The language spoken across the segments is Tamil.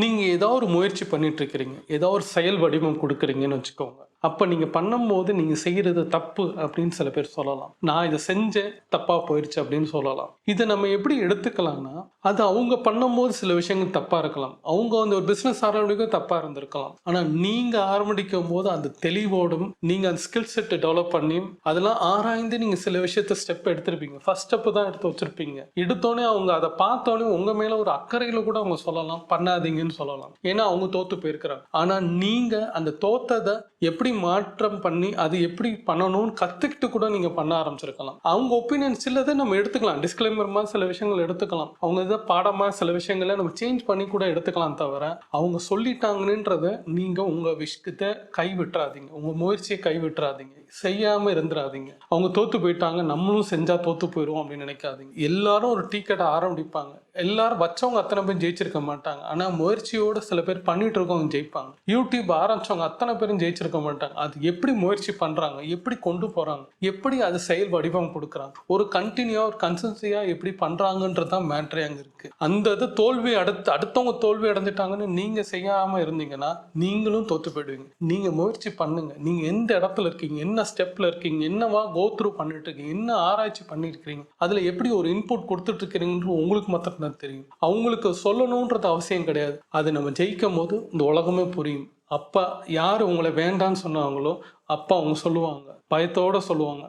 நீங்க ஏதோ ஒரு முயற்சி பண்ணிட்டு இருக்கிறீங்க. ஏதோ ஒரு செயல் வடிவம் குடுக்குறீங்கன்னு வச்சுக்கோங்க. அப்ப நீங்க பண்ணும்போது நீங்க செய்றது தப்பு அப்படின்னு சில பேர் சொல்லலாம். நான் இத செஞ்சேன், தப்பா போயிருச்சு அப்படின்னு சொல்லலாம். இத நம்ம எப்படி எடுத்துக்கலாம்னா, அது அவங்க பண்ணும்போது சில விஷயங்கள் தப்பா இருக்கலாம். அவங்க வந்து ஒரு பிசினஸ் ஆரம்பிக்கவும் தப்பா இருந்திருக்கலாம். ஆனா நீங்க ஆரம்பிக்கும்போது அந்த தெளிவோடும், நீங்க அந்த ஸ்கில் செட் டெவலப் பண்ணி, அதெல்லாம் ஆராய்ந்து நீங்க சில விஷயத்த ஸ்டெப் எடுத்திருப்பீங்க. ஃபர்ஸ்ட் ஸ்டெப் தான் எடுத்து வச்சிருப்பீங்க. எடுத்தோனே அவங்க அத பார்த்தோனே உங்க மேல ஒரு அக்கறையில கூட அவங்க சொல்லலாம். பண்ணாதீங்கன்னு சொல்லலாம். ஏன்னா அவங்க தோத்து போயிருக்கிறாங்க. ஆனா நீங்க அந்த தோத்தத எப்படி மாற்றம் பண்ணி, அது எப்படி பண்ணணும்னு கத்துக்கிட்டு கூட நீங்க பண்ண ஆரம்பிச்சிருக்கலாம். அவங்க ஒப்பீனியன் சிலத நம்ம எடுத்துக்கலாம். டிஸ்க்ளைமர் மாரி சில விஷயங்கள் எடுத்துக்கலாம். அவங்க இத பாடமா சில விஷயங்கள நம்ம சேஞ்ச் பண்ணி கூட எடுத்துக்கலாம் தவிர, அவங்க சொல்லிட்டாங்கன்றத நீங்க உங்க விஷயத்த கைவிட்றாதீங்க. உங்க முயற்சிய கைவிட்றாதீங்க. செய்யாம இருந்துறாதீங்க. அவங்க தோத்து போயிட்டாங்க, நம்மளும் செஞ்சா தோத்து போயிருவோம் அப்படின்னு நினைக்காதீங்க. எல்லாரும் ஒரு டீ கடை ஆரம்பிப்பாங்க. எல்லாரும் வச்சவங்க அத்தனை பேரும் ஜெயிச்சிருக்க மாட்டாங்க. ஆனா முயற்சியோட சில பேர் பண்ணிட்டு இருக்கவங்க ஜெயிப்பாங்க. யூடியூப் ஆரம்பிச்சவங்க அத்தனை பேரும் ஜெயிச்சிருக்க மாட்டாங்க. அது எப்படி முயற்சி பண்றாங்க? எப்படி கொண்டு போறாங்க? எப்படி அது செயல் வடிவம் குடுக்குறாங்க? ஒரு கன்டினியூவா ஒரு கன்சிஸ்டன்சியா எப்படி பண்றாங்கன்றது தான் மேட்டரே அங்க இருக்கு. அந்த இது தோல்வி அடுத்தவங்க தோல்வி அடைஞ்சுட்டாங்கன்னு நீங்க செய்யாம இருந்தீங்கன்னா, நீங்களும் தோத்து போயிடுவீங்க. நீங்க முயற்சி பண்ணுங்க. நீங்க எந்த இடத்துல இருக்கீங்க? என்ன ஸ்டெப்ல இருக்கீங்க? என்னவா கோ த்ரூ பண்ணிட்டு இருக்கீங்க? என்ன ஆராய்ச்சி பண்ணியிருக்கிறீங்க? அதுல எப்படி ஒரு இன்புட் குடுத்துட்டு இருக்கிறீங்கன்றது உங்களுக்கு மாத்திரம் தான் தெரியும். அவங்களுக்கு சொல்லணும்ன்றது அவசியம் கிடையாது. அது நம்ம ஜெயிக்கும்போது இந்த உலகமே புரியும். அப்ப யாரு உங்கள வேண்டான்னு சொன்னாங்களோ, அப்ப அவங்க சொல்லுவாங்க. பயத்தோட சொல்லுவாங்க.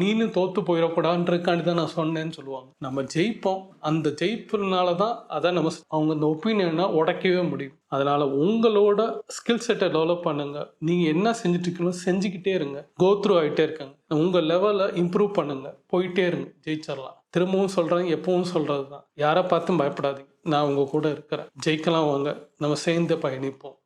நீனும் தோத்து போயிறக்கூடாதுன்றதுக்காண்டி தான் நான் சொன்னேன்னு சொல்லுவாங்க. நம்ம ஜெயிப்போம். அந்த ஜெயிப்புனால தான் அத நம்ம அவங்க அந்த ஒப்பீனியன உடைக்கவே முடியும். அதனால உங்களோட ஸ்கில் செட்ட டெவலப் பண்ணுங்க. நீங்க என்ன செஞ்சுட்டு இருக்கீங்களோ செஞ்சுக்கிட்டே இருங்க. கோ த்ரூ ஆயிட்டே இருக்கங்க. உங்க லெவல இம்ப்ரூவ் பண்ணுங்க. போயிட்டே இருங்க. ஜெயிச்சிடலாம். திரும்பவும் சொல்றேன், எப்பவும் சொல்றது தான். யார பார்த்தும் பயப்படாதீங்க. நான் உங்க கூட இருக்கிறேன். ஜெயிக்கலாம் வாங்க. நம்ம சேர்ந்து பயணிப்போம்.